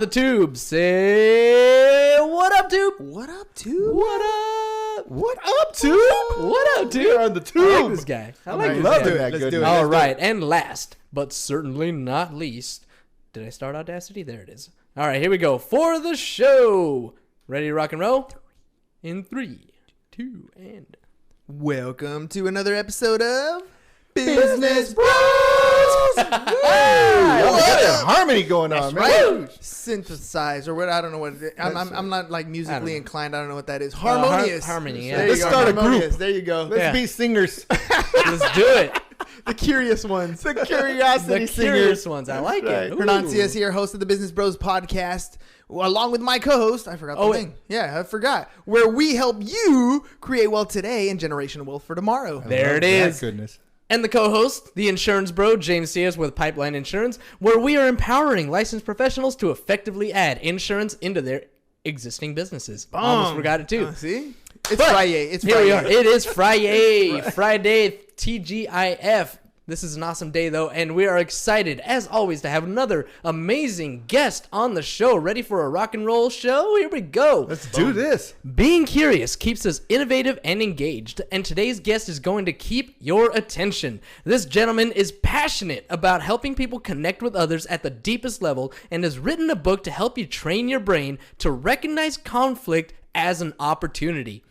The tube, say what up, tube? What up, tube? What up? What up, tube? What up, tube? We're on the tube. I like this guy. I like this love guy. it. Let's do it. All right, and last but certainly not least, did I start Audacity? There it is. All right, here we go for the show. Ready to rock and roll? In 3, 2, and Welcome to another episode of Business Bros. What a harmony going on, man. Synthesize or what? I don't know what it is. I'm not like musically inclined. I don't know what that is. Harmonious. Harmony, yeah. There Let's you go. start a group. Harmonious. There you go. Let's be singers. Let's do it. The curious ones. The curiosity The singers. curious ones. I like it. Ooh. Hernancias here, host of the Business Bros podcast, along with my co-host. I forgot the thing. Yeah, I forgot. Where we help you create wealth today and generational wealth for tomorrow. There it is. Goodness. And the co-host, the insurance bro, James Cias with Pipeline Insurance, where we are empowering licensed professionals to effectively add insurance into their existing businesses. Almost forgot it too. See? It's Friday. It's Friday. Here we are. It is Friday. Friday, TGIF. This is an awesome day, though, and we are excited, as always, to have another amazing guest on the show. Ready for a rock and roll show? Here we go. Let's do this. Being curious keeps us innovative and engaged, and today's guest is going to keep your attention. This gentleman is passionate about helping people connect with others at the deepest level and has written a book to help you train your brain to recognize conflict as an opportunity.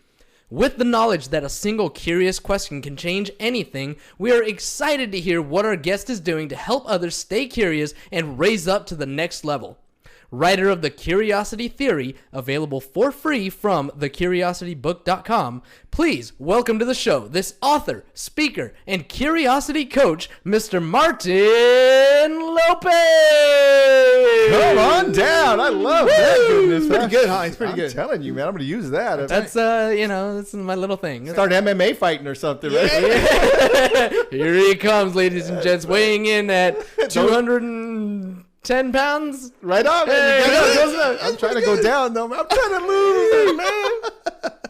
With the knowledge that a single curious question can change anything, we are excited to hear what our guest is doing to help others stay curious and raise up to the next level. Writer of The Curiosity Theory, available for free from thecuriositybook.com, please welcome to the show this author, speaker, and curiosity coach, Mr. Martin Lopez. Come on down. I love that goodness. Pretty good, huh? It's pretty good. I'm telling you, man. I'm going to use that. That's, that's my little thing. Start MMA fighting or something, right? Here he comes, ladies and gents, weighing in at 210 pounds. Right on, man. I'm trying to go down, though. I'm trying to lose, man.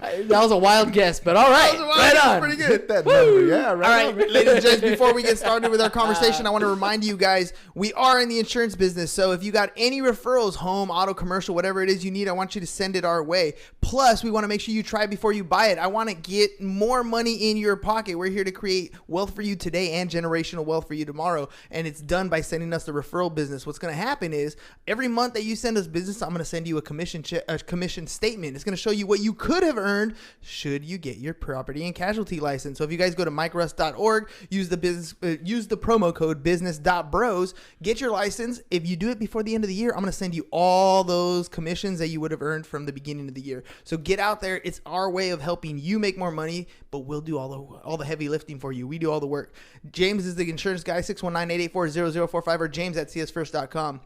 That was a wild guess, but all right. Right on. Pretty good. Hit that number. Yeah, right All on. right, ladies and gents, before we get started with our conversation, I want to remind you guys, we are in the insurance business. So if you got any referrals, home, auto, commercial, whatever it is you need, I want you to send it our way. Plus, we want to make sure you try before you buy it. I want to get more money in your pocket. We're here to create wealth for you today and generational wealth for you tomorrow. And it's done by sending us the referral business. What's going to happen is every month that you send us business, I'm going to send you a commission statement. It's going to show you what you could have earned should you get your property and casualty license. So if you guys go to micrust.org, use the promo code business.bros, get your license. If you do it before the end of the year, I'm going to send you all those commissions that you would have earned from the beginning of the year. So get out there. It's our way of helping you make more money, but we'll do all the heavy lifting for you. We do all the work. James is the insurance guy, 619-884-0045 or james@csfirst.com.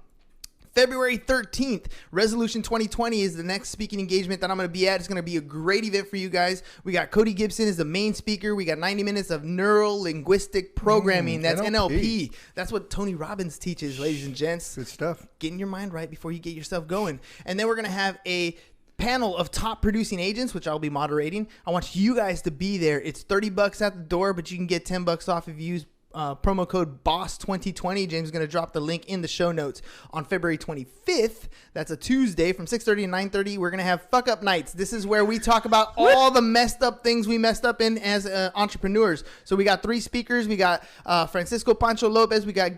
February 13th, Resolution 2020 is the next speaking engagement that I'm going to be at. It's going to be a great event for you guys. We got Cody Gibson as the main speaker. We got 90 minutes of neuro-linguistic programming. That's NLP. That's what Tony Robbins teaches, ladies and gents. Good stuff. Getting your mind right before you get yourself going. And then we're going to have a panel of top producing agents, which I'll be moderating. I want you guys to be there. It's $30 at the door, but you can get $10 off if you use promo code BOSS2020. James is going to drop the link in the show notes. On February 25th, that's a Tuesday, from 6:30 to 9:30, we're going to have Fuck Up Nights. This is where we talk about all the messed up things we messed up in as entrepreneurs. So we got 3 speakers. We got Francisco Pancho Lopez, we got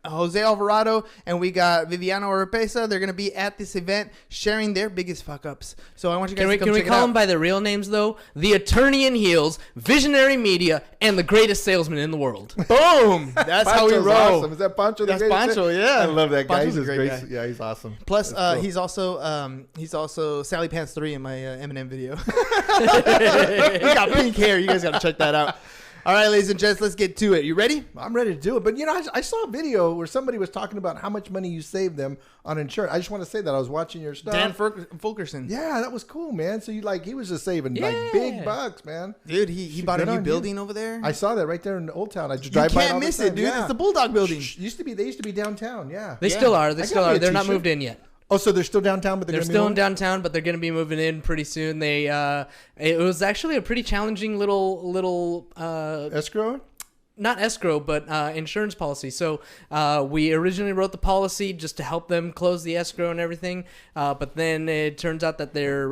Jose Alvarado, and we got Viviano Oropesa. They're going to be at this event sharing their biggest fuck ups. So I want you guys to come check it out. Can we call them by their real names, though? The Attorney in Heels, Visionary Media, and the greatest salesman in the world. Boom! That's how we roll. Awesome. Is that Pancho? That's Pancho, yeah. I love that guy. Pancho's He's a great guy. Yeah, he's awesome. Plus, cool. he's also Sally Pants 3 in my Eminem video. He got pink hair. You guys got to check that out. All right, ladies and gents, let's get to it. You ready? I'm ready to do it. But, I saw a video where somebody was talking about how much money you saved them on insurance. I just want to say that. I was watching your stuff. Dan Fulkerson. Yeah, that was cool, man. So, he was just saving big bucks, man. Dude, he bought a new building over there. I saw that right there in Old Town. I just drive by You can't miss it, dude. Yeah. It's the Bulldog building. They used to be downtown, yeah. They still are. They're not t-shirt. moved in yet. Oh, so they're still downtown, but they're still in downtown, but they're going to be moving in pretty soon. It was actually a pretty challenging little escrow. not escrow, but insurance policy. So we originally wrote the policy just to help them close the escrow and everything. But then it turns out that their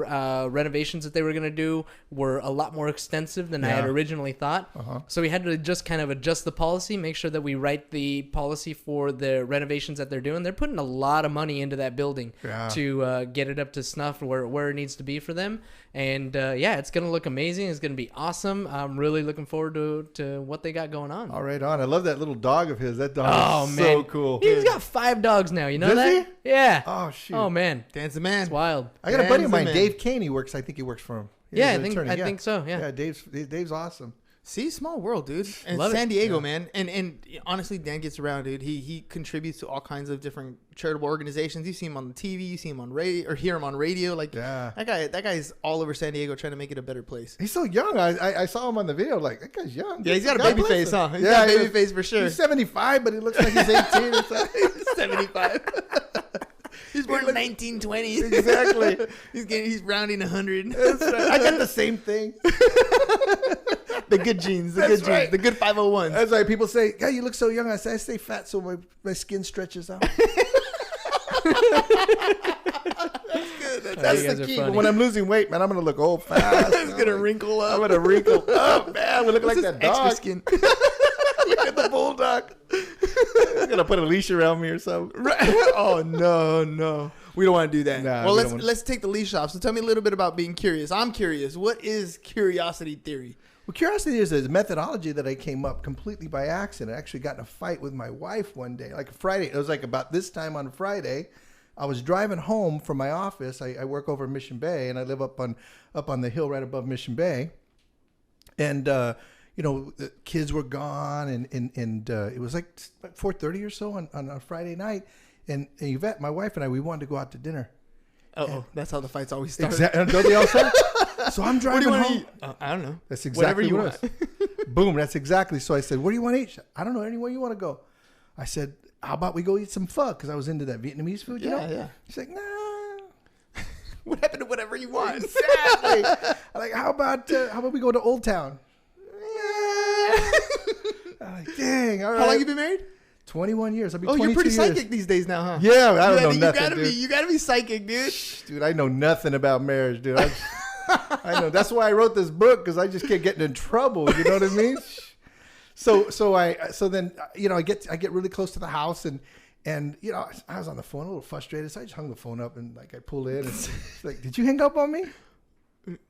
renovations that they were going to do were a lot more extensive than I had originally thought. So we had to just kind of adjust the policy, make sure that we write the policy for the renovations that they're doing. They're putting a lot of money into that building to get it up to snuff where it needs to be for them. And it's going to look amazing. It's going to be awesome. I'm really looking forward to what they got going on. All right, on. I love that little dog of his. That dog is so cool. He's got 5 dogs now. You know Does that? he? Yeah. Oh, shoot. Oh, man. Dan's the man. It's wild. I got a buddy of mine, Dave Kane. I think he works for him. Yeah, I think so. Yeah. Yeah, Dave's awesome. See, small world, dude. And Love San it. Diego, man. And honestly, Dan gets around, dude. He contributes to all kinds of different charitable organizations. You see him on the TV, you see him on radio, or hear him on radio. Like that guy's all over San Diego trying to make it a better place. He's so young. I saw him on the video. Like, that guy's young. Yeah, he's got a God baby bless face, him. huh? He's got a baby face for sure. He's 75, but he looks like he's 18 or something. He's 75. He's born in 1920. Exactly. He's rounding 100. That's right. I got the same thing. The good genes. That's Good right. genes. The good 501s. That's like people say, "Yeah, you look so young." I say, "I stay fat so my skin stretches out." That's good. That's you guys the are key. funny. But when I'm losing weight, man, I'm gonna look old fast. It's gonna wrinkle up. I'm gonna wrinkle up, man. We look like that dog. Extra skin. Look at the bulldog. I'm gonna put a leash around me or something. Right. Oh no. We don't want to do that. Nah, well, we don't let's take the leash off. So tell me a little bit about being curious. I'm curious. What is curiosity theory? Well, curiosity is a methodology that I came up completely by accident. I actually got in a fight with my wife one day, like a Friday. It was like about this time on Friday. I was driving home from my office. I work over in Mission Bay, and I live up on the hill right above Mission Bay. And the kids were gone, and it was like 4:30 or so on a Friday night. And Yvette, my wife, and I, we wanted to go out to dinner. That's how the fights always start. Exactly. Don't they all say? So I'm driving What do you home. want to eat? I don't know. That's exactly Whatever you what it was. Boom. That's exactly. So I said, "Where do you want to eat?" I don't know. Anywhere you want to go. I said, "How about we go eat some pho?" Because I was into that Vietnamese food. You know? Yeah. She's like, "Nah." What happened to whatever you want? Exactly. I'm like, how about we go to Old Town? I'm like, dang. All right. How long you been married? 21 years. I'll be 22 22 you're pretty years. psychic these days now, huh? Yeah, I don't know nothing, dude. You gotta be psychic, dude. Dude, I know nothing about marriage, dude. I know. That's why I wrote this book, because I just kept getting in trouble. You know what I mean? So then I get really close to the house, and I was on the phone a little frustrated, so I just hung the phone up, and like I pulled in, and it's like, "Did you hang up on me?"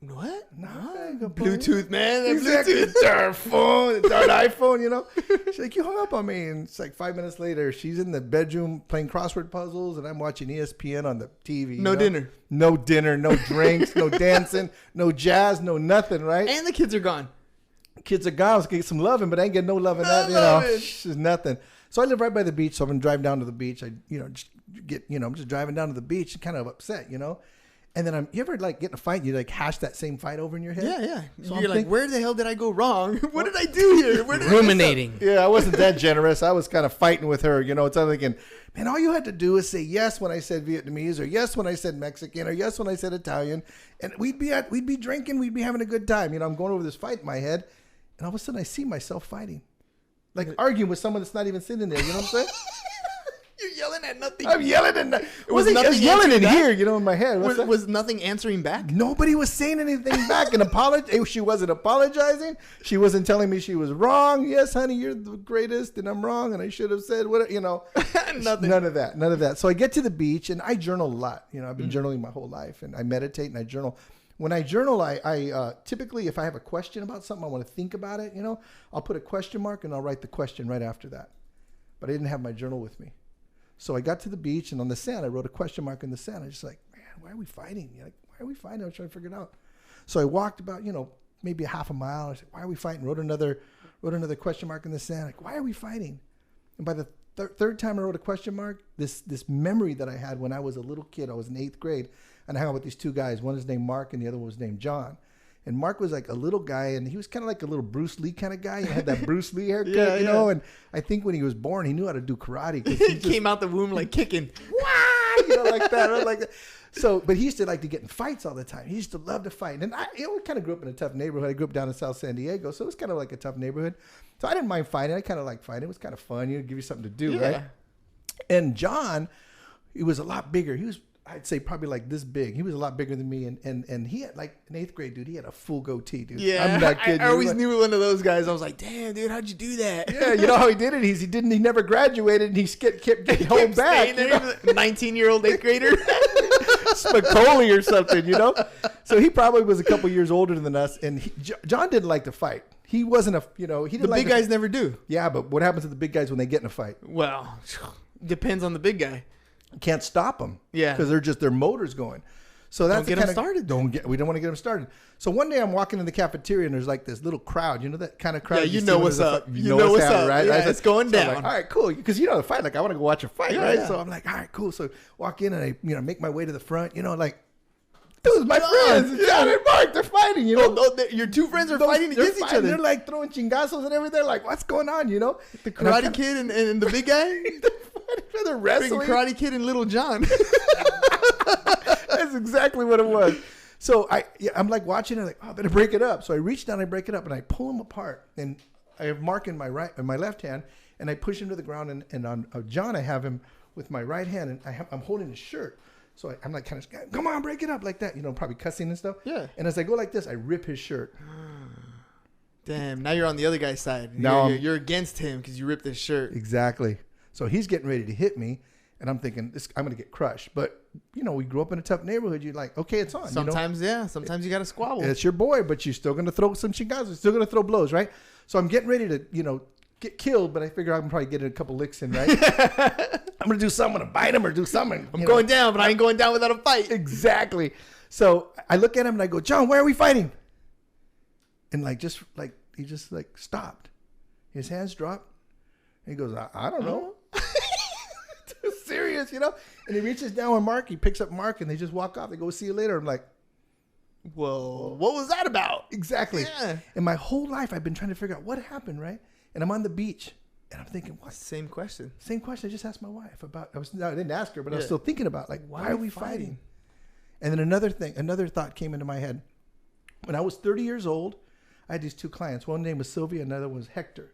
What? No, Bluetooth, man. Exactly. Bluetooth. Darn phone, darn iPhone, She's like, "You hung up on me." And it's like 5 minutes later, she's in the bedroom playing crossword puzzles, and I'm watching ESPN on the TV. No dinner. No dinner, no drinks, no dancing, no jazz, no nothing, right? And the kids are gone. Kids are gone. I was getting some loving, but I ain't getting no loving. There's nothing. So I live right by the beach, so I'm driving down to the beach. I'm just driving down to the beach, kind of upset, And then you ever like get in a fight, you like hash that same fight over in your head? Yeah. So You're I'm like, where the hell did I go wrong? What did I do here? Where did Ruminating. Yeah, I wasn't that generous. I was kind of fighting with her, It's I'm thinking, man, all you had to do is say yes when I said Vietnamese, or yes when I said Mexican, or yes when I said Italian, and we'd be drinking, we'd be having a good time. I'm going over this fight in my head, and all of a sudden I see myself fighting, like arguing with someone that's not even sitting there. You know what I'm saying? You're yelling at nothing. I'm yelling at nothing. I Was was nothing yelling in answering here, in my head. Was nothing answering back? Nobody was saying anything back, and she wasn't apologizing. She wasn't telling me she was wrong. Yes, honey, you're the greatest, and I'm wrong, and I should have said what. Nothing. None of that. So I get to the beach, and I journal a lot. I've been journaling my whole life, and I meditate and I journal. When I journal, I typically, if I have a question about something, I want to think about it. I'll put a question mark and I'll write the question right after that. But I didn't have my journal with me. So I got to the beach, and on the sand, I wrote a question mark in the sand. I was just like, man, why are we fighting? Why are we fighting? I was trying to figure it out. So I walked about, maybe a half a mile. I said, why are we fighting? Wrote another question mark in the sand. Like, why are we fighting? And by the third time I wrote a question mark, this memory that I had when I was a little kid, I was in 8th grade, and I hung out with these two guys. One is named Mark, and the other one was named John. And Mark was like a little guy, and he was kind of like a little Bruce Lee kind of guy. He had that Bruce Lee haircut, And I think when he was born, he knew how to do karate. He came out the womb like kicking. Like that. So, but he used to like to get in fights all the time. He used to love to fight. And I kind of grew up in a tough neighborhood. I grew up down in South San Diego, so it was kind of like a tough neighborhood. So I didn't mind fighting. I kind of liked fighting. It was kind of fun. You know, give you something to do, right? And John, he was a lot bigger. He was, I'd say, probably like this big. He was a lot bigger than me. And he had like in 8th grade, dude, he had a full goatee, dude. Yeah. I'm not kidding. I always knew one of those guys. I was like, damn, dude, how'd you do that? Yeah, you know how he did it? He never graduated, and he kept getting home back. You know? 19-year-old 8th grader. Spicoli or something, you know? So he probably was a couple years older than us, and John didn't like to fight. He wasn't he didn't The like big guys never do. Yeah, but what happens to the big guys when they get in a fight? Well, depends on the big guy. You can't stop them. Yeah. Because their motor's going. So that's Don't get them started. We don't want to get them started. So one day I'm walking in the cafeteria and there's like this little crowd. You know that kind of crowd? Yeah, you know what's up. You know what's up, right? Yeah, it's going down. I'm like, all right, cool. Because you know the fight. Like I want to go watch a fight, right? Yeah. So I'm like, all right, cool. So walk in and I make my way to the front. You know, like this is my friends, John and Mark. They're fighting. You know, your two friends are fighting against each other. They're like throwing chingazos and everything. They're like, what's going on? You know, The Karate Kid and the big guy. they're Freaking wrestling. Karate Kid and Little John. That's exactly what it was. So I'm like watching it, like, oh, I better break it up. So I reach down, I break it up, and I pull them apart. And I have Mark in my left hand, and I push him to the ground. And on John, I have him with my right hand, and I'm holding his shirt. So I'm like, kind of, come on, break it up like that. You know, probably cussing and stuff. Yeah. And as I go like this, I rip his shirt. Damn, now you're on the other guy's side. Now you're against him because you ripped his shirt. Exactly. So he's getting ready to hit me. And I'm thinking, I'm going to get crushed. But, you know, we grew up in a tough neighborhood. You're like, okay, it's on. Sometimes, Sometimes you got to squabble. It's your boy, but you're still going to throw some chingazos. You're still going to throw blows, right? So I'm getting ready to, get killed. But I figure I'm probably getting a couple licks in, right? I'm going to do something. I'm going to bite him or do something. I'm going down, but I ain't going down without a fight. Exactly. So I look at him and I go, John, why are we fighting? And he just stopped. His hands dropped. And he goes, I don't know. Too serious, And he reaches down on Mark. He picks up Mark, and they just walk off. They go, see you later. I'm like, whoa, what was that about? Exactly. Yeah. And my whole life, I've been trying to figure out what happened, right? And I'm on the beach, and I'm thinking, what? Same question. Same question I just asked my wife about. I didn't ask her, but I was still thinking about, why are we fighting? And then another thought came into my head. When I was 30 years old, I had these two clients. One name was Sylvia, another was Hector.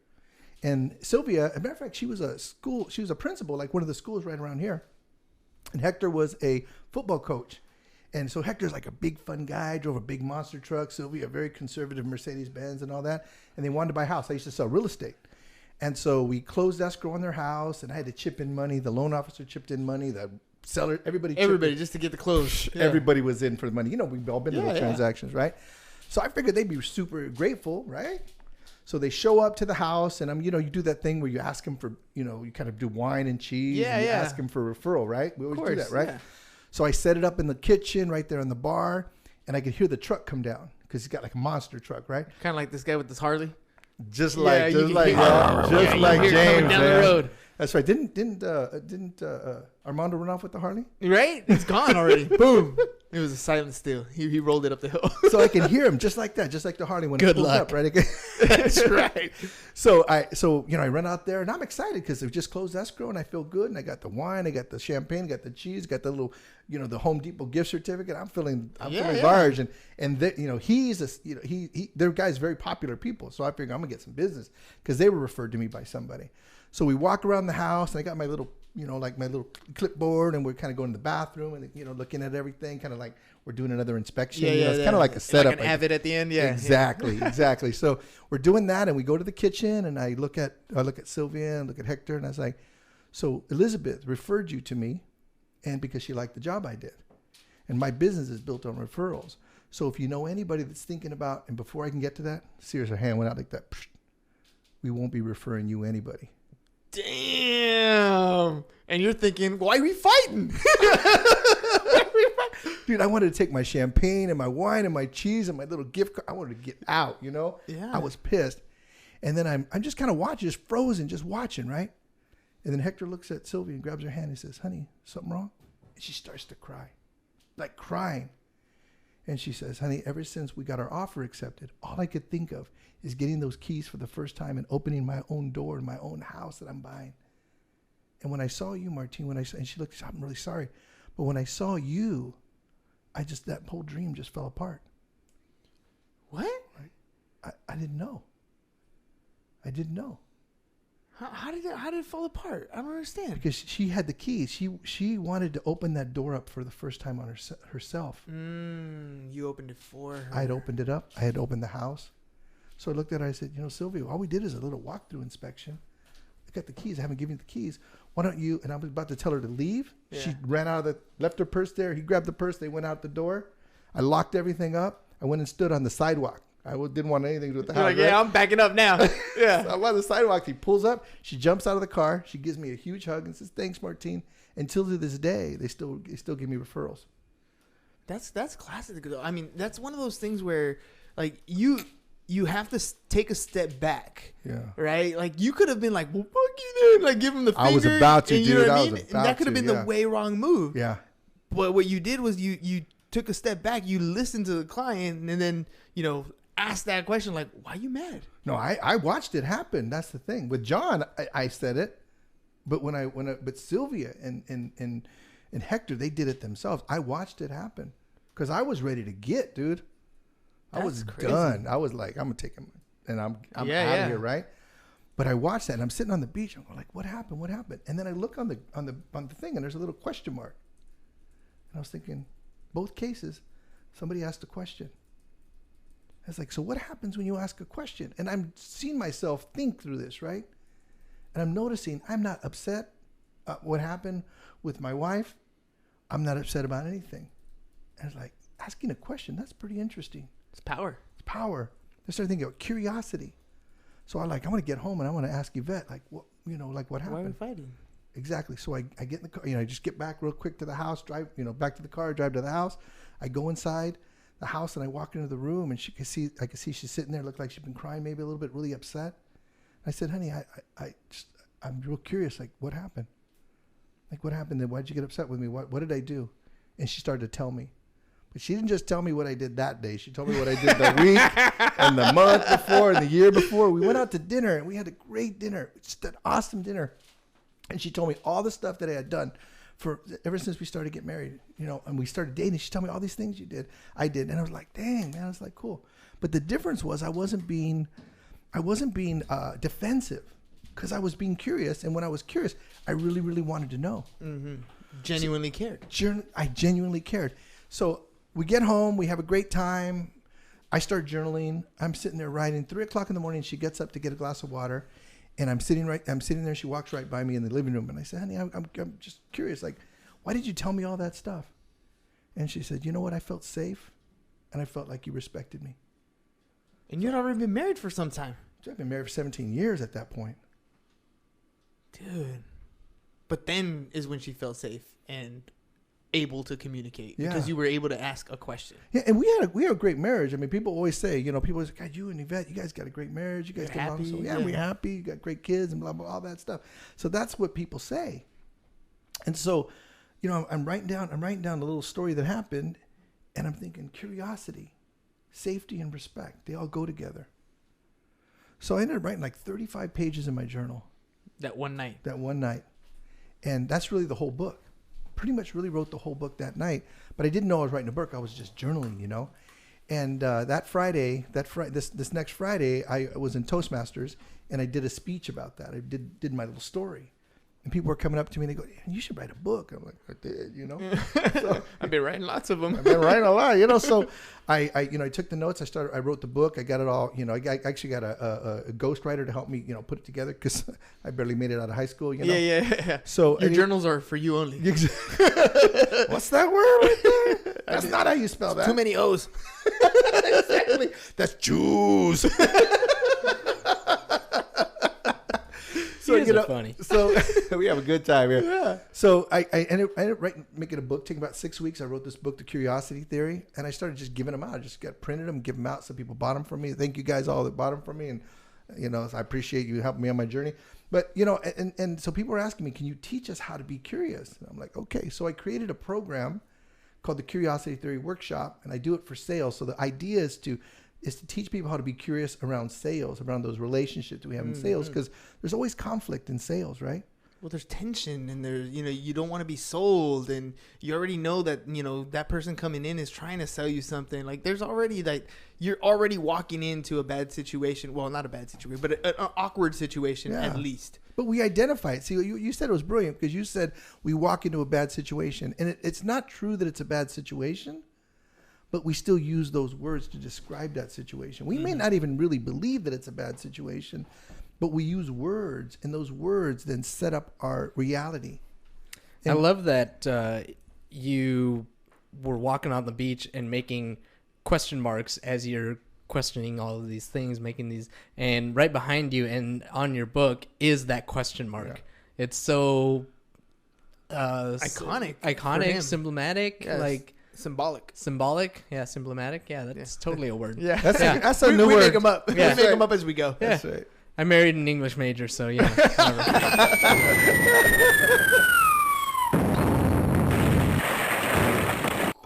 And Sylvia, as a matter of fact, she was a principal, like one of the schools right around here. And Hector was a football coach. And so Hector's like a big fun guy, drove a big monster truck. Sylvia, a very conservative Mercedes-Benz and all that. And they wanted to buy a house. I used to sell real estate. And so we closed escrow on their house, and I had to chip in money. The loan officer chipped in money. The seller, everybody just to get the close. Yeah. Everybody was in for the money. We've all been to those transactions, right? So I figured they'd be super grateful, right? So they show up to the house, and you do that thing where you ask them for, you kind of do wine and cheese. Yeah, and you yeah. ask them for a referral, right? We always do that, right? Yeah. So I set it up in the kitchen right there in the bar, and I could hear the truck come down because he's got like a monster truck, right? Kind of like this guy with this Harley. Just Yeah, like you James, coming down the road. That's right. Didn't Armando run off with the Harley? Right? It's gone already. Boom. It was a silent steal. He rolled it up the hill. So I can hear him just like that, just like the Harley when Good it pulls luck. up, right? That's right. So I run out there and I'm excited because they've just closed escrow and I feel good and I got the wine, I got the champagne, I got the cheese, got the little, the Home Depot gift certificate. I'm feeling large and they're guys very popular people. So I figure I'm gonna get some business because they were referred to me by somebody. So we walk around the house and I got my little, my little clipboard and we're kind of going to the bathroom and, looking at everything, kind of like we're doing another inspection. It's kind of like a setup. Like an avid at the end. Yeah. Exactly. So we're doing that and we go to the kitchen and I look at Sylvia and look at Hector and I was like, so Elizabeth referred you to me and because she liked the job I did. And my business is built on referrals. So if you know anybody that's thinking about, and before I can get to that, seriously, her hand went out like that. We won't be referring you anybody. Damn. And you're thinking, why are we fighting? Dude, I wanted to take my champagne and my wine and my cheese and my little gift card. I wanted to get out, Yeah. I was pissed. And then I'm just kind of watching, just frozen, just watching, right? And then Hector looks at Sylvia and grabs her hand and says, honey, something wrong? And she starts to cry, like crying. And she says, honey, ever since we got our offer accepted, all I could think of is getting those keys for the first time and opening my own door in my own house that I'm buying. And when I saw you, Martin, and she looked, I'm really sorry. But when I saw you, that whole dream just fell apart. What? I didn't know. I didn't know. How did it fall apart? I don't understand. Because she had the keys. She wanted to open that door up for the first time on herself. You opened it for her. I had opened it up. I had opened the house. So I looked at her. I said, Sylvia, all we did is a little walkthrough inspection. I got the keys. I haven't given you the keys. Why don't you? And I was about to tell her to leave. Yeah. She ran out left her purse there. He grabbed the purse. They went out the door. I locked everything up. I went and stood on the sidewalk. I didn't want anything to do with the house. Like, yeah, right? I'm backing up now. Yeah. So I'm on the sidewalk. He pulls up. She jumps out of the car. She gives me a huge hug and says, "Thanks, Martin." Until to this day, they still give me referrals. That's classic. I mean, that's one of those things where, like, you have to take a step back. Yeah. Right? Like, you could have been like, well, fuck you, dude. Like, give him the finger. I was about to, dude. You know what I mean? And that could have been the way wrong move. Yeah. But what you did was you took a step back. You listened to the client and then, asked that question, like, why are you mad? No, I watched it happen. That's the thing. With John, I said it. But but Sylvia and Hector, they did it themselves. I watched it happen. Because I was ready to dude. I was done. I was like, I'm gonna take him, and I'm out of here, right? But I watched that, and I'm sitting on the beach. I'm going like, what happened? What happened? And then I look on the thing, and there's a little question mark. And I was thinking, both cases, somebody asked a question. I was like, so what happens when you ask a question? And I'm seeing myself think through this, right? And I'm noticing I'm not upset. What happened with my wife? I'm not upset about anything. And I was like, asking a question, that's pretty interesting. It's power. It's power. I started thinking about curiosity. So I want to get home and I want to ask Yvette, like, what happened? Why are we fighting? Exactly. So I get in the car, I just get back real quick to the house, drive, back to the car, drive to the house. I go inside the house and I walk into the room and I could see she's sitting there, looked like she'd been crying maybe a little bit, really upset. I said, honey, I'm real curious. Like, what happened? Like, what happened? Why'd you get upset with me? What did I do? And she started to tell me. But she didn't just tell me what I did that day. She told me what I did the week and the month before and the year before. We went out to dinner and we had a great dinner. Just an awesome dinner. And she told me all the stuff that I had done ever since we started getting married, and we started dating. She told me all these things I did. And I was like, dang, man, I was like, cool. But the difference was I wasn't being defensive because I was being curious. And when I was curious, I really, really wanted to know. Mm-hmm. Genuinely cared. I genuinely cared. So we get home, we have a great time. I start journaling. I'm sitting there writing. 3:00 in the morning, she gets up to get a glass of water. And I'm sitting there. She walks right by me in the living room. And I said, honey, I'm just curious. Like, why did you tell me all that stuff? And she said, you know what? I felt safe. And I felt like you respected me. And you'd already been married for some time. I've been married for 17 years at that point. Dude. But then is when she felt safe and able to communicate because you were able to ask a question. Yeah, and we had a great marriage. I mean, people always say, people say, God, you and Yvette, you guys got a great marriage. You guys get along. So we're happy. You got great kids and blah, blah, all that stuff. So that's what people say. And so, I'm writing down the little story that happened, and I'm thinking curiosity, safety, and respect. They all go together. So I ended up writing like 35 pages in my journal. That one night. And that's really the whole book. Pretty much really wrote the whole book that night, but I didn't know I was writing a book. I was just journaling, And this next Friday, I was in Toastmasters and I did a speech about that. I did my little story, and people were coming up to me and they go, "You should write a book." I'm like, "I did," So, I've been writing lots of them. I've been writing a lot, So I took the notes. I wrote the book. I got it all. I actually got a ghostwriter to help me, put it together because I barely made it out of high school. Yeah. So your journals are for you only. What's that word right there? That's not how you spell that. Too many O's. Exactly. That's Jews. So funny. So we have a good time here. Yeah. So I ended up making a book. Taking about 6 weeks. I wrote this book, The Curiosity Theory, and I started just giving them out. I just got printed them, give them out. Some people bought them from me. Thank you guys all that bought them from me, and I appreciate you helping me on my journey. But and so people were asking me, can you teach us how to be curious? And I'm like, okay. So I created a program called the Curiosity Theory Workshop, and I do it for sales. So the idea is to teach people how to be curious around sales, around those relationships we have in sales, because there's always conflict in sales, right? Well, there's tension, and there's, you don't want to be sold, and you already know that, that person coming in is trying to sell you something. Like, there's already, like, you're already walking into a bad situation. Well, not a bad situation, but an awkward situation at least. But we identify it. See, you said it was brilliant, because you said we walk into a bad situation, and it's not true that it's a bad situation, but we still use those words to describe that situation. We may not even really believe that it's a bad situation, but we use words, and those words then set up our reality. I love that you were walking on the beach and making question marks as you're questioning all of these things, making these, and right behind you and on your book is that question mark. Yeah. It's so iconic, symbolic, like symbolic. Yeah, symbolic. Yeah, that's totally a word. Yeah, that's a new word. We make them up. Yeah. We make them up as we go. Yeah. That's right. I married an English major, so yeah.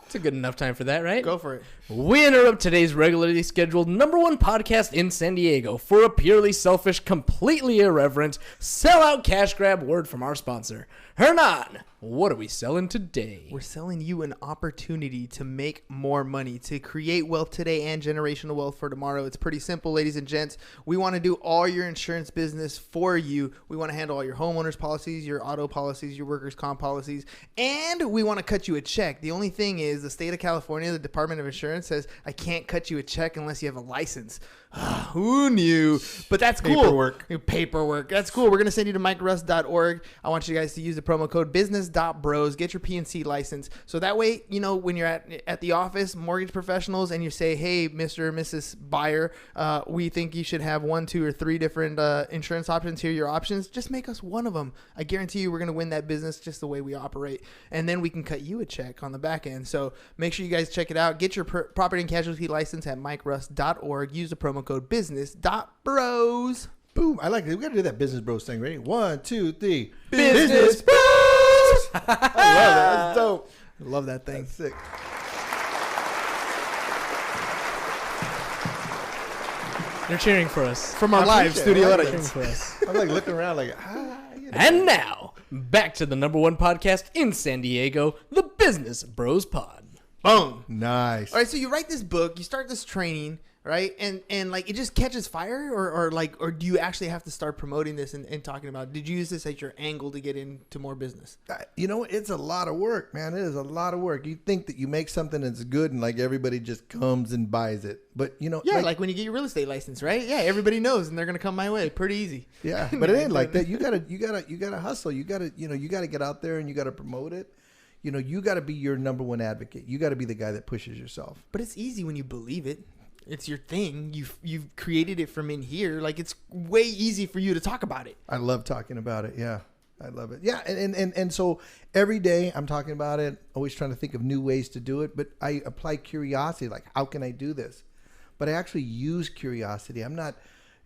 It's a good enough time for that, right? Go for it. We interrupt today's regularly scheduled #1 podcast in San Diego for a purely selfish, completely irreverent, sellout cash grab word from our sponsor. Hernan, what are we selling today? We're selling you an opportunity to make more money, to create wealth today and generational wealth for tomorrow. It's pretty simple, ladies and gents. We want to do all your insurance business for you. We want to handle all your homeowners policies, your auto policies, your workers' comp policies, and we want to cut you a check. The only thing is the state of California, the Department of Insurance says, I can't cut you a check unless you have a license. Who knew? But that's cool. Paperwork. That's cool. We're going to send you to MikeRuss.org. I want you guys to use the promo code business.bros. Get your PNC license. So that way, when you're at the office, mortgage professionals, and you say, hey, Mr. or Mrs. Buyer, we think you should have 1, 2, or 3 different insurance options. Here are your options. Just make us one of them. I guarantee you we're going to win that business just the way we operate. And then we can cut you a check on the back end. So make sure you guys check it out. Get your property and casualty license at MikeRuss.org. Use the promo code business.bros. Boom. I like it. We got to do that business bros thing. Ready? 1, 2, 3. Business bros. I love that. That's dope. I love that thing. That's sick. You're cheering for us. From our live studio Cheering audience. for us. I'm like looking around like, And now, back to the #1 podcast in San Diego, the Business Bros Pod. Boom. Nice. All right, so you write this book, you start this training, right? And like it just catches fire, or do you actually have to start promoting this and talking about it? Did you use this as your angle to get into more business? It's a lot of work, man. It is a lot of work. You think that you make something that's good and like everybody just comes and buys it. But like when you get your real estate license, right? Yeah, everybody knows and they're gonna come my way. Pretty easy. Yeah. But it ain't like that. You gotta hustle. You gotta get out there and you gotta promote it. You got to be your #1 advocate. You got to be the guy that pushes yourself. But it's easy when you believe it. It's your thing. You've created it from in here. Like, it's way easy for you to talk about it. I love talking about it. Yeah, I love it. Yeah, and so every day I'm talking about it, always trying to think of new ways to do it. But I apply curiosity, like, how can I do this? But I actually use curiosity. I'm not,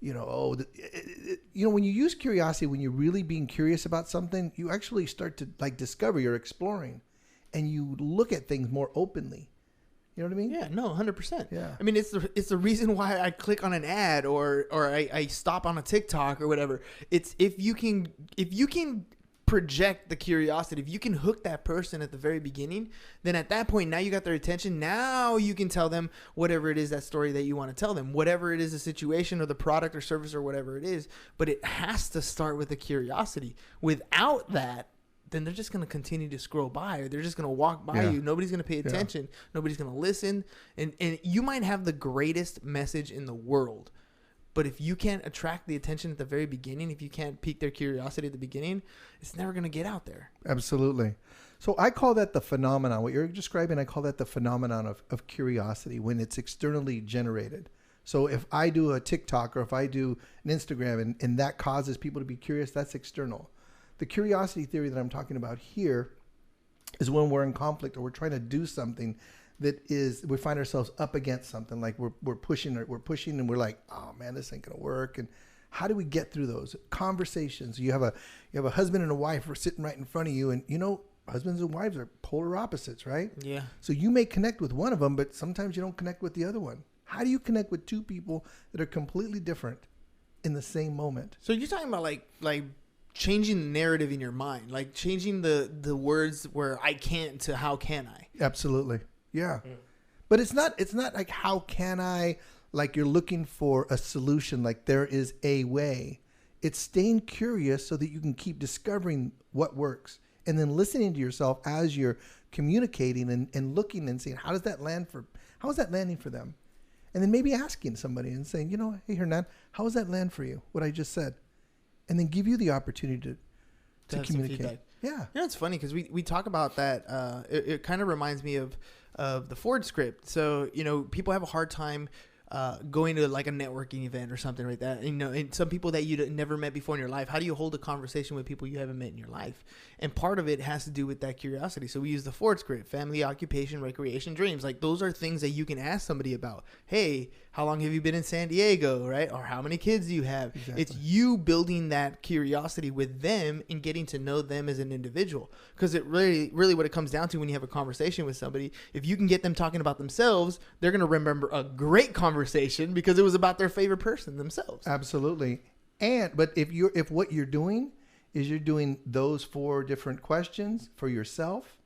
when you use curiosity, when you're really being curious about something, you actually start to like discover, you're exploring. And you look at things more openly. You know what I mean? Yeah, no, 100%. Yeah. I mean, it's the reason why I click on an ad or I stop on a TikTok or whatever. It's if you can project the curiosity, if you can hook that person at the very beginning, then at that point, now you got their attention. Now you can tell them whatever it is, that story that you want to tell them, whatever it is, the situation or the product or service or whatever it is. But it has to start with the curiosity. Without that, then they're just going to continue to scroll by, or they're just going to walk by you. Nobody's going to pay attention. Yeah. Nobody's going to listen. And you might have the greatest message in the world, but if you can't attract the attention at the very beginning, if you can't pique their curiosity at the beginning, it's never going to get out there. Absolutely. So I call that the phenomenon. What you're describing, I call that the phenomenon of curiosity when it's externally generated. So if I do a TikTok or if I do an Instagram and that causes people to be curious, that's external. The curiosity theory that I'm talking about here is when we're in conflict or we're trying to do something that is, we find ourselves up against something, like we're pushing and we're like, oh man, this ain't gonna work. And how do we get through those conversations? You have a husband and a wife who are sitting right in front of you, and husbands and wives are polar opposites, right? Yeah. So you may connect with one of them, but sometimes you don't connect with the other one. How do you connect with two people that are completely different in the same moment? So you're talking about like changing the narrative in your mind, like changing the words where I can't to how can I. Absolutely. Yeah. But it's not like how can I, like you're looking for a solution, like there is a way. It's staying curious so that you can keep discovering what works, and then listening to yourself as you're communicating and looking and saying, how is that landing for them? And then maybe asking somebody and saying, hey, Hernan, how does that land for you? What I just said. And then give you the opportunity to communicate. Yeah. It's funny because we talk about that. It kind of reminds me of the Ford script. So, people have a hard time going to like a networking event or something like that. And some people that you never met before in your life, how do you hold a conversation with people you haven't met in your life? And part of it has to do with that curiosity. So we use the Ford script: family, occupation, recreation, dreams. Like those are things that you can ask somebody about. Hey, how long have you been in San Diego, right? Or how many kids do you have? Exactly. It's you building that curiosity with them and getting to know them as an individual. Because it really what it comes down to when you have a conversation with somebody, if you can get them talking about themselves, they're going to remember a great conversation because it was about their favorite person themselves. Absolutely. But if what you're doing is you're doing those 4 different questions for yourself,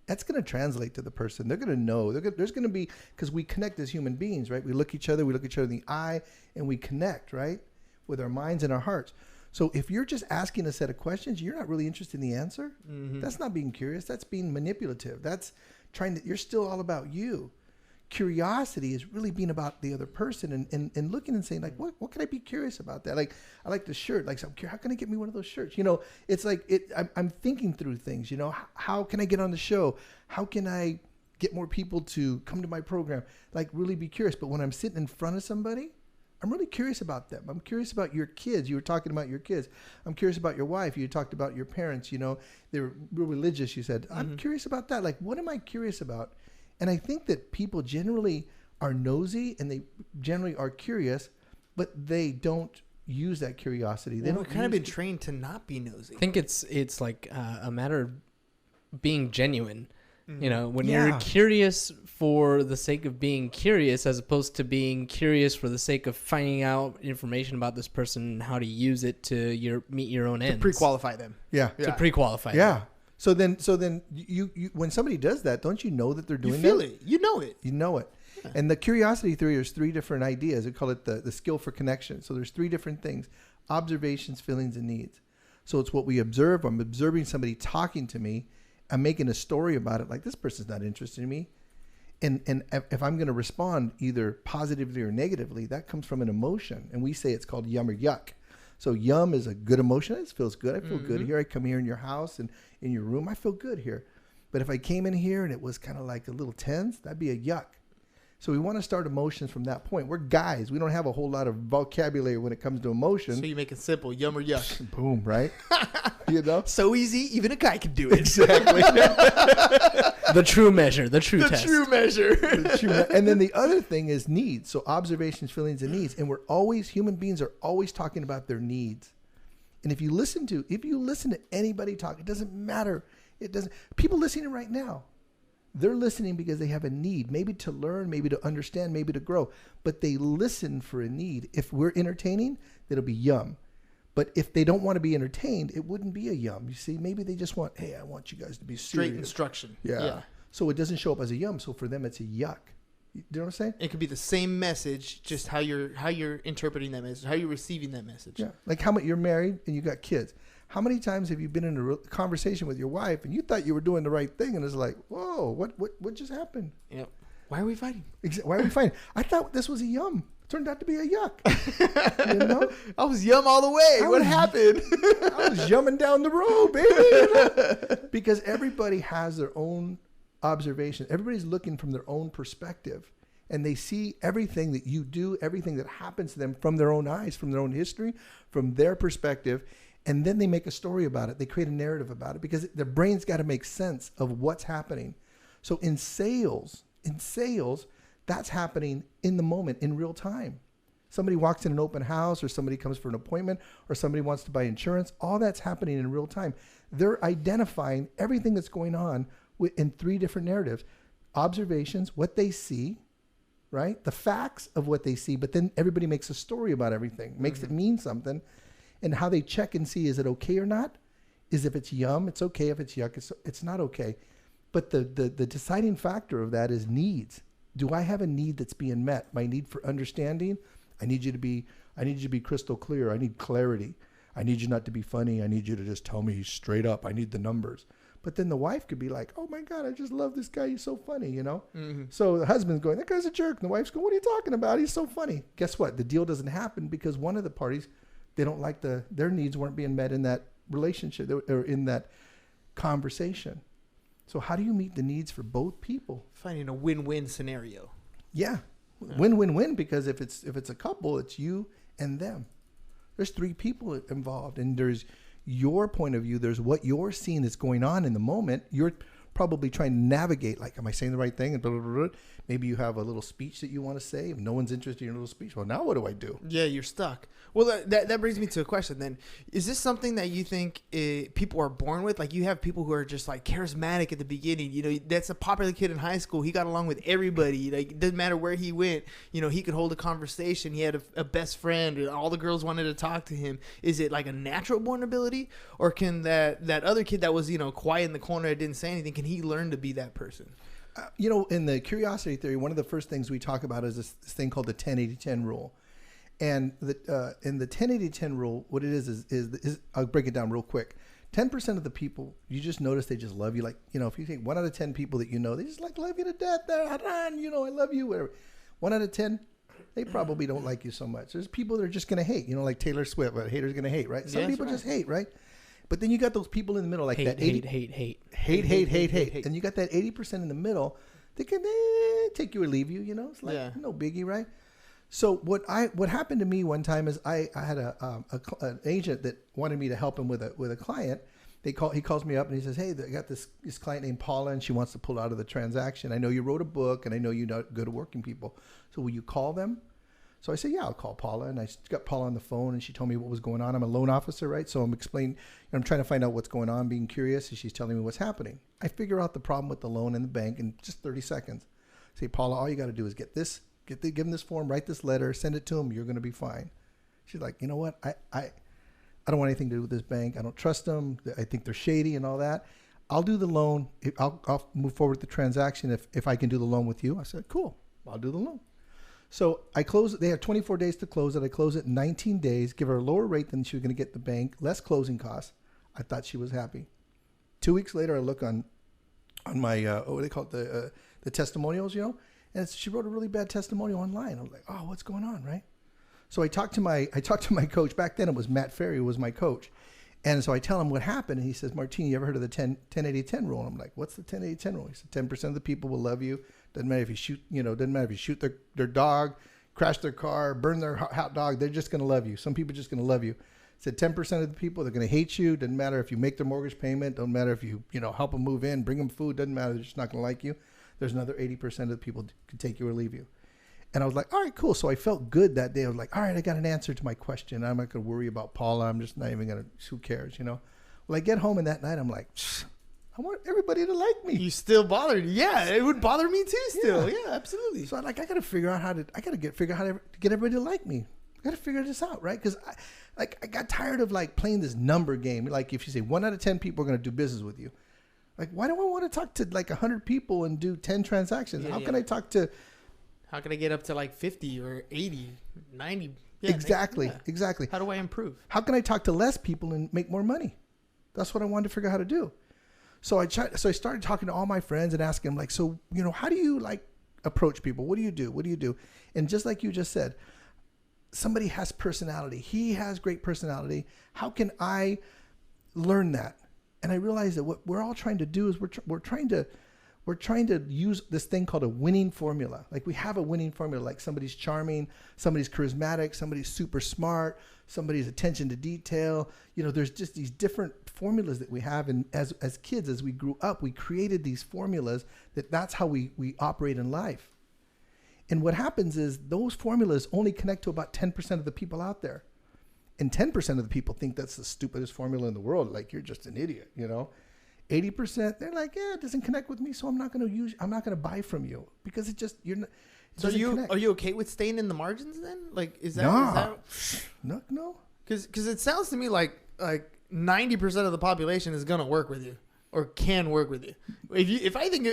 that's going to translate to the person. They're going to know. There's going to be, because we connect as human beings, right? We look each other in the eye, and we connect, right, with our minds and our hearts. So if you're just asking a set of questions, you're not really interested in the answer. Mm-hmm. That's not being curious. That's being manipulative. That's you're still all about you. Curiosity is really being about the other person and looking and saying, like, what can I be curious about that? Like, I like the shirt. Like, so I'm curious, how can I get me one of those shirts? It's like I'm thinking through things. How can I get on the show? How can I get more people to come to my program? Like, really be curious. But when I'm sitting in front of somebody, I'm really curious about them. I'm curious about your kids. You were talking about your kids. I'm curious about your wife. You talked about your parents. They were real religious, you said. Mm-hmm. I'm curious about that. Like, what am I curious about? And I think that people generally are nosy and they generally are curious, but they don't use that curiosity. They don't. We've kind of been trained to not be nosy. I think it's like a matter of being genuine. When you're curious for the sake of being curious, as opposed to being curious for the sake of finding out information about this person and how to use it to meet your own ends. To pre-qualify them. Yeah. To pre-qualify them. Yeah. So then you when somebody does that, don't you know that they're doing that? You feel it. You know it. You know it. Yeah. And the curiosity theory, there's 3 different ideas. We call it the skill for connection. So there's 3 different things: observations, feelings, and needs. So it's what we observe. I'm observing somebody talking to me. I'm making a story about it. Like, this person's not interested in me. And if I'm going to respond either positively or negatively, that comes from an emotion. And we say it's called yum or yuck. So yum is a good emotion. It feels good. I feel good here. I come here in your house and in your room. I feel good here. But if I came in here and it was kind of like a little tense, that'd be a yuck. So we want to start emotions from that point. We're guys. We don't have a whole lot of vocabulary when it comes to emotion. So you make it simple. Yum or yuck. Boom, right? So easy, even a guy can do it. Exactly. The true measure, the true test. The true measure. And then the other thing is needs. So observations, feelings, and needs. And human beings are always talking about their needs. And if you listen to anybody talk, it doesn't matter. People listening right now, they're listening because they have a need, maybe to learn, maybe to understand, maybe to grow, but they listen for a need. If we're entertaining, it'll be yum. But if they don't want to be entertained, it wouldn't be a yum. You see, maybe they just want, hey, I want you guys to be straight serious. Instruction. Yeah. So it doesn't show up as a yum. So for them, it's a yuck. You know what I'm saying? It could be the same message, just how you're interpreting that message, how you're receiving that message. Yeah. Like you're married and you got kids. How many times have you been in a conversation with your wife and you thought you were doing the right thing and it's like, whoa, what just happened? Yep. Why are we fighting? Why are we fighting? I thought this was a yum. Turned out to be a yuck. I was yum all the way. What happened? I was yumming down the road, baby. Because everybody has their own observation. Everybody's looking from their own perspective. And they see everything that you do, everything that happens to them from their own eyes, from their own history, from their perspective. And then they make a story about it. They create a narrative about it because their brain's got to make sense of what's happening. So in sales, that's happening in the moment, in real time. Somebody walks in an open house or somebody comes for an appointment or somebody wants to buy insurance. All that's happening in real time. They're identifying everything that's going on in 3 different narratives. Observations, what they see, right? The facts of what they see, but then everybody makes a story about everything, makes it mean something. And how they check and see, is it okay or not? Is if it's yum, it's okay. If it's yuck, it's not okay. But the deciding factor of that is needs. Do I have a need that's being met? My need for understanding. I need you to be crystal clear. I need clarity. I need you not to be funny. I need you to just tell me straight up. I need the numbers. But then the wife could be like, oh my God, I just love this guy. He's so funny, you know? Mm-hmm. So the husband's going, that guy's a jerk. And the wife's going, what are you talking about? He's so funny. Guess what? The deal doesn't happen because one of the parties, they don't like their needs weren't being met in that relationship or in that conversation. So how do you meet the needs for both people? Finding a win-win scenario. Yeah. Win-win-win, because if it's a couple, it's you and them. There's 3 people involved, and there's your point of view. There's what you're seeing that's going on in the moment. You're probably trying to navigate, like, am I saying the right thing? And blah, blah, blah, blah. Maybe you have a little speech that you want to say. If no one's interested in your little speech, well, now what do I do? Yeah, you're stuck. Well, that brings me to a question then. Is this something that you think people are born with? Like, you have people who are just, like, charismatic at the beginning. You know, that's a popular kid in high school. He got along with everybody. Like, it doesn't matter where he went. You know, he could hold a conversation. He had a best friend, and all the girls wanted to talk to him. Is it, like, a natural born ability? Or can that other kid that was, you know, quiet in the corner and didn't say anything, can he learn to be that person? You know, in the curiosity theory, one of the first things we talk about is this thing called the 10-80-10 rule. And in the 10-80-10 rule, what it is I'll break it down real quick. 10% of the people, you just notice they just love you. Like, you know, if you take 1 out of 10 people that you know, they just like love you to death. You know, I love you, whatever. 1 out of 10, they probably don't like you so much. There's people that are just going to hate, you know, like Taylor Swift, a hater's going to hate, right? Some people just hate, right? But then you got those people in the middle, like hate. And you got that 80% in the middle. They can take you or leave you. You know, it's like no biggie, right? So what happened to me one time is I had an agent that wanted me to help him with a client. He calls me up and he says, hey, I got this client named Paula and she wants to pull out of the transaction. I know you wrote a book and I know you're not good at working people. So will you call them? So I said, yeah, I'll call Paula. And I got Paula on the phone and she told me what was going on. I'm a loan officer, right? So I'm explaining, I'm trying to find out what's going on, being curious, and she's telling me what's happening. I figure out the problem with the loan in the bank in just 30 seconds. I say, Paula, all you got to do is give them this form, write this letter, send it to them. You're going to be fine. She's like, you know what? I don't want anything to do with this bank. I don't trust them. I think they're shady and all that. I'll do the loan. I'll move forward with the transaction if I can do the loan with you. I said, cool, I'll do the loan. So I close it. They have 24 days to close it. I close it in 19 days, give her a lower rate than she was going to get the bank, less closing costs. I thought she was happy. 2 weeks later, I look on my, what do they call it? The testimonials, you know, and she wrote a really bad testimonial online. I was like, oh, what's going on, right? So I talked to my coach. Back then it was Matt Ferry who was my coach. And so I tell him what happened. And he says, Martin, you ever heard of the 10-80-10 rule? And I'm like, what's the 10-80-10 rule? He said, 10% of the people will love you. Doesn't matter if you shoot, doesn't matter if you shoot their dog, crash their car, burn their hot dog. They're just going to love you. Some people are just going to love you. He said 10% of the people, they're going to hate you. Doesn't matter if you make their mortgage payment. Doesn't matter if you help them move in, bring them food. Doesn't matter. They're just not going to like you. There's another 80% of the people can take you or leave you. And I was like, all right, cool. So I felt good that day. I was like, all right, I got an answer to my question. I'm not going to worry about Paula. I'm just not even going to, who cares, Well, I get home and that night I'm like, I want everybody to like me. You still bothered. Yeah, it would bother me too still. Yeah, absolutely. So I'm like, I got to figure out how to get everybody to like me. I got to figure this out, right? Because I got tired of like playing this number game. Like if you say 1 out of 10 people are going to do business with you. Like, why do I want to talk to like 100 people and do 10 transactions? How can I talk to... How can I get up to like 50 or 80, 90? Yeah, exactly. How do I improve? How can I talk to less people and make more money? That's what I wanted to figure out how to do. So I started talking to all my friends and asking them like, so, how do you like approach people? What do you do? What do you do? And just like you just said, somebody has personality. He has great personality. How can I learn that? And I realized that what we're all trying to do is we're trying to use this thing called a winning formula. Like we have a winning formula, like somebody's charming, somebody's charismatic, somebody's super smart, somebody's attention to detail. There's just these different formulas that we have. And as kids, as we grew up, we created these formulas that's how we operate in life. And what happens is those formulas only connect to about 10% of the people out there. And 10% of the people think that's the stupidest formula in the world. Like you're just an idiot, 80%, they're like, yeah, it doesn't connect with me, so I'm not going to buy from you because are you okay with staying in the margins then? Like, is that? No. Because it sounds to me like 90% of the population is gonna work with you or can work with you. If I think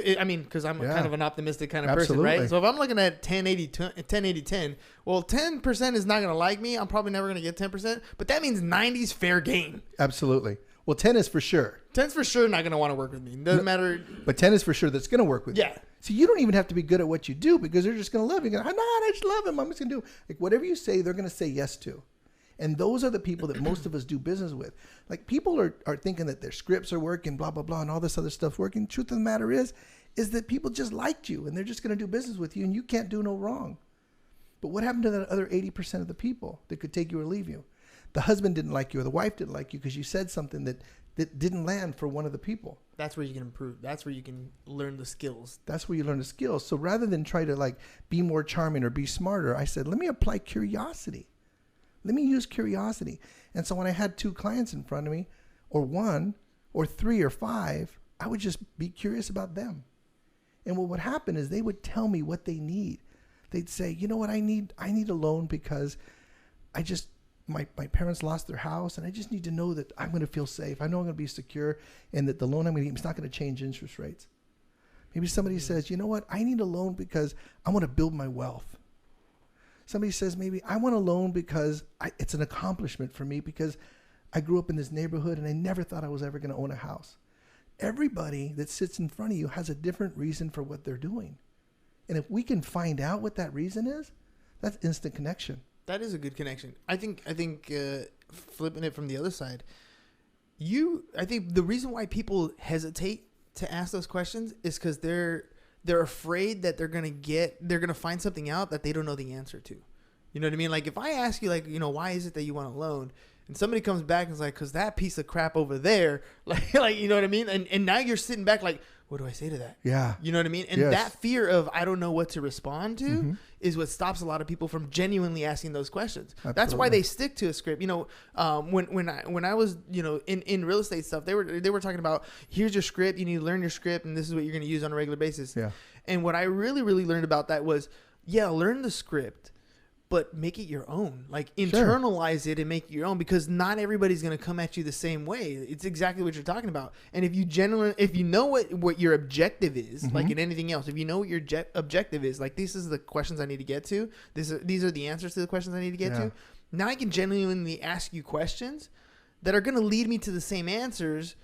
because I'm kind of an optimistic kind of person, right? So if I'm looking at 10-80-10, well, 10% is not gonna like me. I'm probably never gonna get 10%, but that means 90's fair game. Absolutely. Well, 10 is for sure. 10's for sure not gonna want to work with me. Doesn't matter. But 10 is for sure that's gonna work with you. Yeah. So you don't even have to be good at what you do because they're just gonna love you. You're gonna, I just love him. I'm just gonna do like whatever you say. They're gonna say yes to. And those are the people that most of us do business with. Like people are thinking that their scripts are working, blah, blah, blah, and all this other stuff working. Truth of the matter is that people just liked you and they're just going to do business with you and you can't do no wrong. But what happened to that other 80% of the people that could take you or leave you? The husband didn't like you or the wife didn't like you because you said something that didn't land for one of the people. That's where you can improve. That's where you can learn the skills. That's where you learn the skills. So rather than try to like be more charming or be smarter, I said, let me apply curiosity. Let me use curiosity. And so when I had 2 clients in front of me, or 1, or 3, or 5, I would just be curious about them. And what would happen is they would tell me what they need. They'd say, you know what, I need a loan because my parents lost their house and I just need to know that I'm going to feel safe. I know I'm going to be secure and that the loan I'm going to get is not going to change interest rates. Maybe somebody says, you know what, I need a loan because I want to build my wealth. Somebody says, maybe I want a loan because it's an accomplishment for me because I grew up in this neighborhood and I never thought I was ever going to own a house. Everybody that sits in front of you has a different reason for what they're doing. And if we can find out what that reason is, that's instant connection. That is a good connection. I think flipping it from the other side, I think the reason why people hesitate to ask those questions is because they're afraid that they're gonna find something out that they don't know the answer to. You know what I mean? Like if I ask you, like, you know, why is it that you want a loan? And somebody comes back and is like, because that piece of crap over there, like you know what I mean? And now you're sitting back like, what do I say to that? Yeah. You know what I mean? And that fear of I don't know what to respond to is what stops a lot of people from genuinely asking those questions. Absolutely. That's why they stick to a script. You know, when I was, you know, in real estate stuff, they were talking about, here's your script, you need to learn your script, and this is what you're going to use on a regular basis. Yeah. And what I really, really learned about that was, learn the script, but make it your own. Like internalize it and make it your own, because not everybody's going to come at you the same way. It's exactly what you're talking about. And if you know what your objective is, like in anything else, if you know what your objective is, like this is the questions I need to get to, these are the answers to the questions I need to get to. Now I can genuinely ask you questions that are going to lead me to the same answers,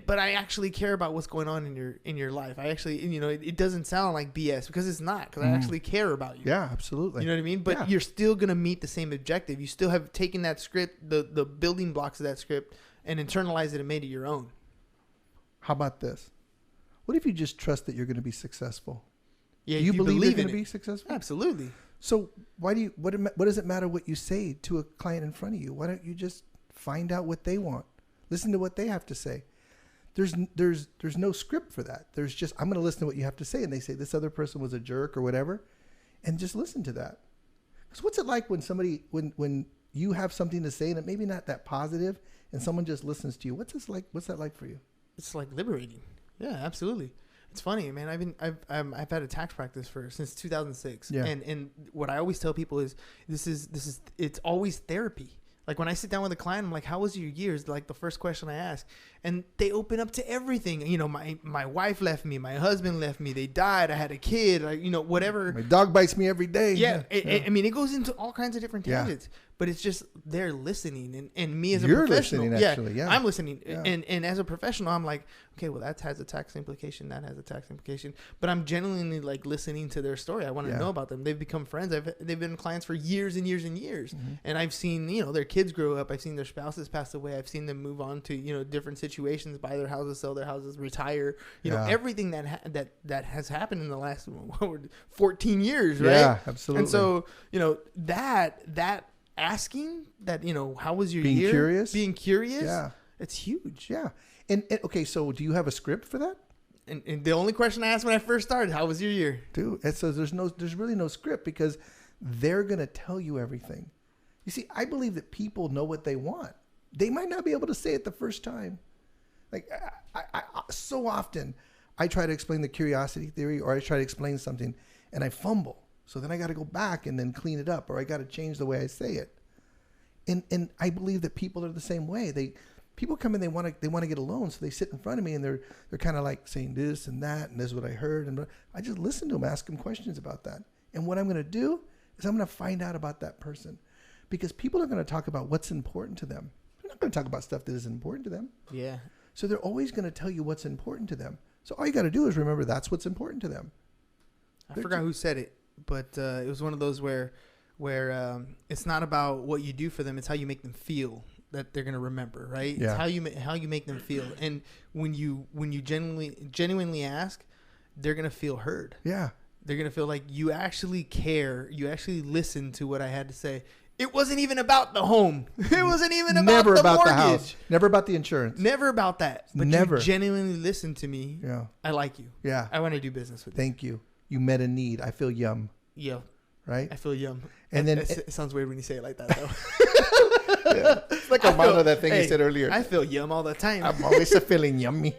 but I actually care about what's going on in your life. I actually, you know, it doesn't sound like BS because it's not, because I actually care about you. Yeah, absolutely. You know what I mean? But you're still going to meet the same objective. You still have taken that script, the building blocks of that script, and internalized it and made it your own. How about this? What if you just trust that you're going to be successful? Yeah, Do you believe you're going to be successful? Absolutely. So what does it matter what you say to a client in front of you? Why don't you just find out what they want? Listen to what they have to say. There's no script for that. There's just, I'm going to listen to what you have to say. And they say this other person was a jerk or whatever. And just listen to that. Because what's it like when when you have something to say that maybe not that positive and someone just listens to you? What's that like for you? It's like liberating. Yeah, absolutely. It's funny, man. I've had a tax practice since 2006. Yeah. And what I always tell people is it's always therapy. Like when I sit down with a client, I'm like, how was your year? It's like the first question I ask. And they open up to everything. You know, my wife left me. My husband left me. They died. I had a kid. You know, whatever. My dog bites me every day. Yeah. I mean, it goes into all kinds of different tangents. Yeah. But it's just they're listening. And me as a professional. You're listening, actually. Yeah. I'm listening. Yeah. And as a professional, I'm like, okay, well, that has a tax implication. That has a tax implication. But I'm genuinely like listening to their story. I want to know about them. They've become friends. They've been clients for years and years and years. Mm-hmm. And I've seen, you know, their kids grow up. I've seen their spouses pass away. I've seen them move on to, you know, different situations, buy their houses, sell their houses, retire. You know, everything that has happened in the last 14 years, right? Yeah, absolutely. And so, you know, that asking that, you know, how was your year? Being curious. Yeah. It's huge. Yeah. And okay, so do you have a script for that? And the only question I asked when I first started, how was your year? Dude, and so there's really no script because they're going to tell you everything. You see, I believe that people know what they want. They might not be able to say it the first time. Like I so often I try to explain the curiosity theory, or I try to explain something and I fumble. So then I got to go back and then clean it up, or I got to change the way I say it. And I believe that people are the same way. People come in, they want to get a loan, so they sit in front of me and they're kind of like saying this and that, and this is what I heard, and I just listen to them, ask them questions about that. And what I'm going to do is I'm going to find out about that person, because people are going to talk about what's important to them. They're not going to talk about stuff that isn't important to them. Yeah. So they're always going to tell you what's important to them. So all you got to do is remember that's what's important to them. I forgot who said it, but it was one of those where it's not about what you do for them, it's how you make them feel that they're gonna remember, right? Yeah. It's how you make them feel, and when you genuinely ask, they're gonna feel heard. Yeah, they're gonna feel like you actually care, you actually listen to what I had to say. It wasn't even about the home. It wasn't even about never the about mortgage. the house. Never about the insurance. Never about that. But never. You genuinely listen to me. Yeah. I like you. Yeah. I want to do business with you. Thank you. You met a need. I feel yum. Yeah. Right? I feel yum. And then it sounds weird when you say it like that, though. Yeah. It's like Armando, that thing you said earlier. I feel yum all the time. I'm always feeling yummy.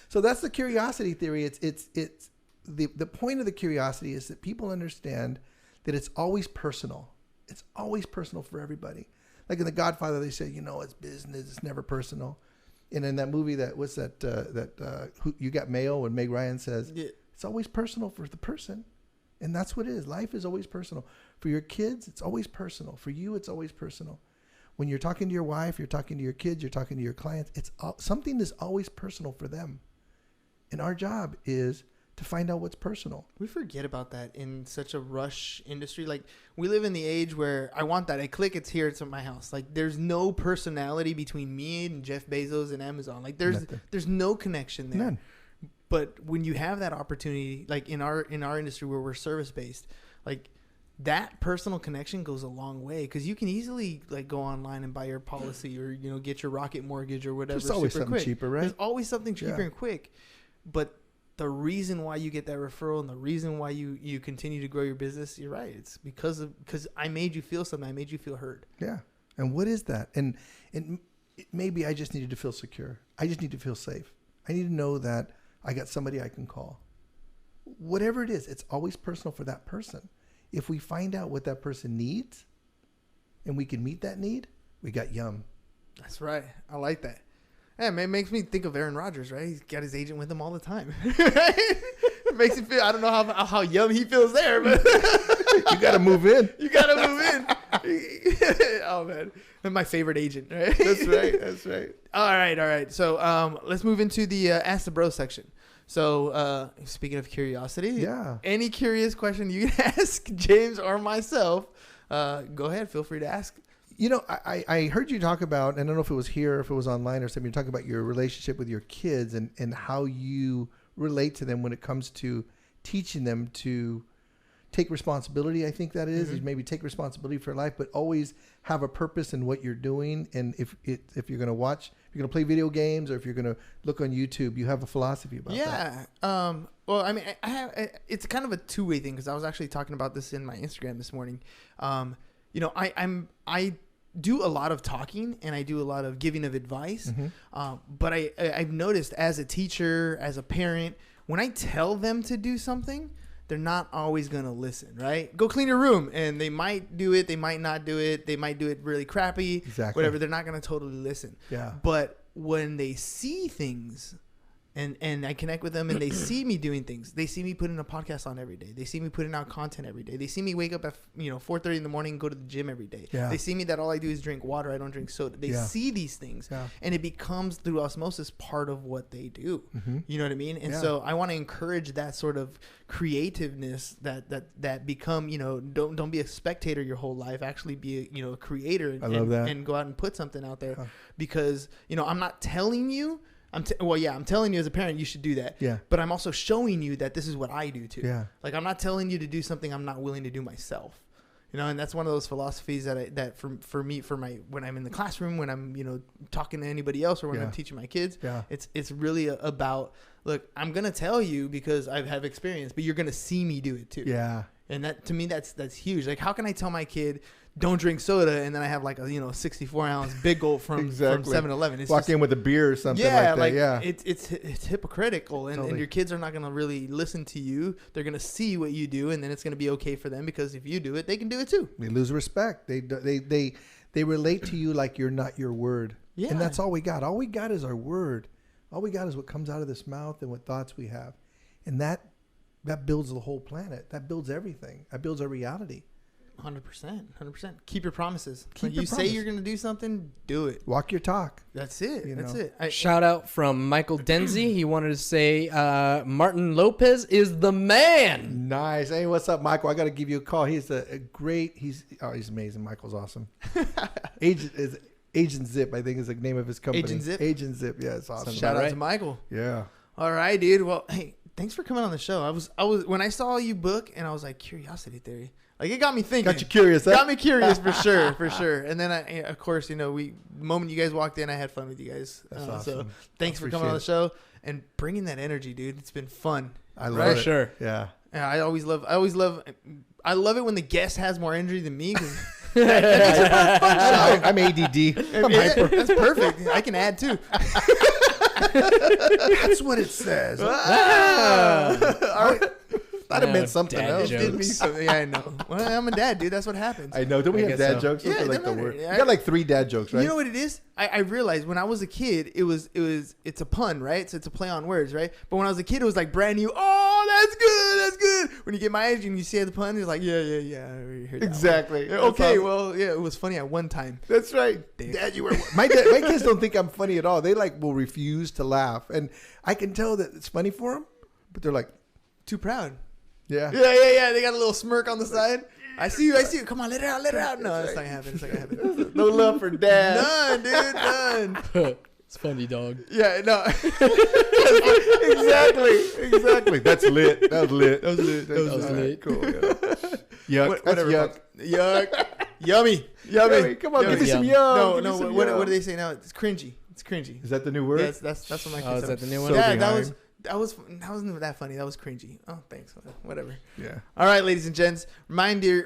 So that's the curiosity theory. It's the point of the curiosity is that people understand that it's always personal. It's always personal for everybody. Like in The Godfather, they say, it's business. It's never personal. And in that movie, Who You Got Mail, when Meg Ryan says, it's always personal for the person. And that's what it is. Life is always personal. For your kids, it's always personal. For you, it's always personal. When you're talking to your wife, you're talking to your kids, you're talking to your clients, something is always personal for them. And our job is to find out what's personal. We forget about that in such a rush industry. Like, we live in the age where I want that. I click, it's here, it's at my house. Like, there's no personality between me and Jeff Bezos and Amazon. Like, there's no connection there. None. But when you have that opportunity, like in our industry where we're service based, like that personal connection goes a long way, because you can easily like go online and buy your policy or get your Rocket mortgage or whatever. There's always something quick. cheaper, right? There's always something cheaper and quick. But the reason why you get that referral and the reason why you continue to grow your business, you're right. It's because I made you feel something. I made you feel heard. Yeah. And what is that? And maybe I just needed to feel secure. I just need to feel safe. I need to know that I got somebody I can call. Whatever it is, it's always personal for that person. If we find out what that person needs and we can meet that need, we got yum. That's right. I like that. Yeah, man, it makes me think of Aaron Rodgers, right? He's got his agent with him all the time. It makes me feel, I don't know how yum he feels there, but you got to move in. You got to move in. Oh, man. That's my favorite agent, right? That's right. That's right. All right. So let's move into the Ask the Bro section. So speaking of curiosity, any curious question you can ask James or myself, go ahead. Feel free to ask. I heard you talk about, and I don't know if it was here or if it was online or something, you're talking about your relationship with your kids and how you relate to them when it comes to teaching them to take responsibility. I think that is maybe take responsibility for life, but always have a purpose in what you're doing. And if you're going to watch, if you're going to play video games, or if you're going to look on YouTube, you have a philosophy about that. Yeah. Well, I mean, it's kind of a two-way thing, because I was actually talking about this in my Instagram this morning. I do a lot of talking and I do a lot of giving of advice. But I've noticed as a teacher, as a parent, when I tell them to do something, they're not always going to listen, right? Go clean your room, and they might do it. They might not do it. They might do it really crappy, whatever. They're not going to totally listen. Yeah. But when they see things, and I connect with them, and they see me doing things. They see me putting a podcast on every day. They see me putting out content every day. They see me wake up at 4:30 in the morning and go to the gym every day. Yeah. They see me that all I do is drink water. I don't drink soda. They see these things, and it becomes through osmosis part of what they do. You know what I mean? And so I want to encourage that sort of creativeness that become, don't be a spectator your whole life. Actually be a creator. I love that. And go out and put something out there, because I'm not telling you. I'm telling you as a parent you should do that. Yeah. But I'm also showing you that this is what I do too. Yeah. Like, I'm not telling you to do something I'm not willing to do myself. And that's one of those philosophies that for me when I'm in the classroom, when I'm talking to anybody else, or when I'm teaching my kids, it's really about, look, I'm gonna tell you because I have experience, but you're gonna see me do it too. Yeah. And that, to me, that's huge. Like, how can I tell my kid don't drink soda, and then I have like a 64-ounce big gulp from 7-Eleven. It's Walk just, in with a beer or something yeah, like that. Yeah, it's hypocritical, and your kids are not gonna really listen to you. They're gonna see what you do, and then it's gonna be okay for them because if you do it, they can do it too. they lose respect. They relate to you like you're not your word. Yeah. And that's all we got. All we got is our word. All we got is what comes out of this mouth and what thoughts we have. And that builds the whole planet. That builds everything. That builds our reality. 100%. Keep your promises. Keep When your you say promise. you're gonna do something, do it. Walk your talk. That's it. You That's know. it. Shout out from Michael Denzi. He wanted to say Martin Lopez is the man. Nice. Hey, what's up, Michael? I got to give you a call. He's a great. He's amazing. Michael's awesome. Agent Zip, I think, is the name of his company. Agent Zip? Agent Zip. Yeah, it's awesome. Shout out right. to Michael. Yeah. All right, dude. Well, hey, thanks for coming on the show. I was when I saw you book, and I was like, curiosity theory. Like, it got me thinking. Got you curious, huh? Got me curious for sure. And then of course, the moment you guys walked in, I had fun with you guys. That's So awesome. thanks for coming on the show and bringing that energy, dude. It's been fun. I love For it. sure. Yeah. Yeah, I love it when the guest has more energy than me. 'Cause I'm ADD. I'm hyper. that's perfect. I can add too. That's what it says. I'd have meant something dad else. jokes. Did me something. Yeah, I know. Well, I'm a dad, dude. That's what happens. I know. Don't we I have guess dad so. jokes? Those Yeah, are it like the doesn't worst. matter. You got like 3 dad jokes, right? You know what it is? I realized when I was a kid, it's a pun, right? So it's a play on words, right? But when I was a kid, it was like brand new. Oh, that's good. When you get my age and you see the pun, it's like, yeah. I already heard that Exactly. one. That's Okay, awesome. well, yeah, it was funny at one time. That's right. Dick. Dad, you were. My kids don't think I'm funny at all. They will refuse to laugh, and I can tell that it's funny for them, but they're like, Too proud. yeah. Yeah. They got a little smirk on the side. I see you. Come on, let it out. No, that's not gonna happen. No love for dad. None, dude, none. It's funny, dog. Yeah, no. Exactly. That's lit. That was lit. That was lit. Cool. Yeah. Yuck. That's Whatever. yuck. Yuck. Yummy. Come on, Yummy. give me some Yum. yum. No. What do they say now? It's cringy. Is that the new word? Yeah, that's what my kids Oh, is say. that the new one? So Yeah, behind. that wasn't that funny. That was cringy. Oh, thanks. Whatever. Yeah. All right, ladies and gents. Reminder.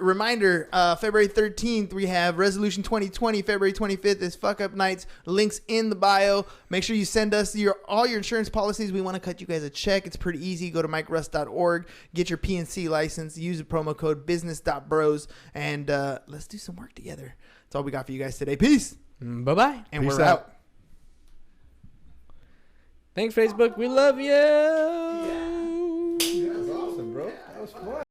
February 13th, we have Resolution 2020. February 25th is Fuck Up Nights. Links in the bio. Make sure you send us all your insurance policies. We want to cut you guys a check. It's pretty easy. Go to MikeRuss.org. Get your PNC license. Use the promo code business.bros. And let's do some work together. That's all we got for you guys today. Peace. Bye-bye. And Peace we're out. Thanks, Facebook. We love you. That was awesome, bro. That was fun.